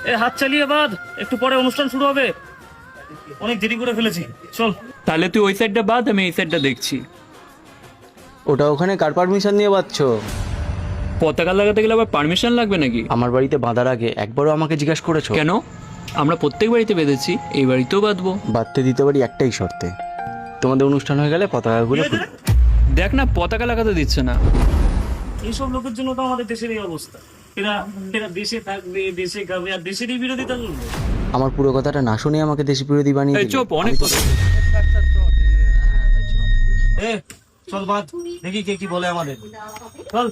এ হাত চালিয়ে বাদ, একটু পরে অনুষ্ঠান শুরু হবে, অনেক দেরি করে ফেলেছি, চল। তাহলে তুই ওই সাইডটা বাদ, আমি এই সাইডটা দেখছি। ওটা ওখানে কার পারমিশন নিয়ে বাঁধছো? পতাকা লাগাতে গেলে আবার পারমিশন লাগবে নাকি? আমার বাড়িতে বাঁধার আগে একবারও আমাকে জিজ্ঞাসা করেছো? কেন? আমরা প্রত্যেক বাড়িতে বেঁধেছি, এই বাড়িতেও বাঁধবো। বাঁধতে দিতে পারি একটাই শর্তে, তোমাদের অনুষ্ঠান হয়ে গেলে পতাকাগুলো দেখ না, পতাকা লাগাতে দিচ্ছে না। এইসব লোকের জন্য তো আমাদের দেশের এই অবস্থা। এরা এরা দেশে থাকবে, দেশে খাবে, আর দেশেরই বিরোধিতা করবে। আমার পুরো কথাটা না শুনে আমাকে দেশি বিরোধী বানিয়ে এই দিলে। চুপ, অনেক কথা। এ চল বাদ, দেখি কে কি বলে আমাদের, চল।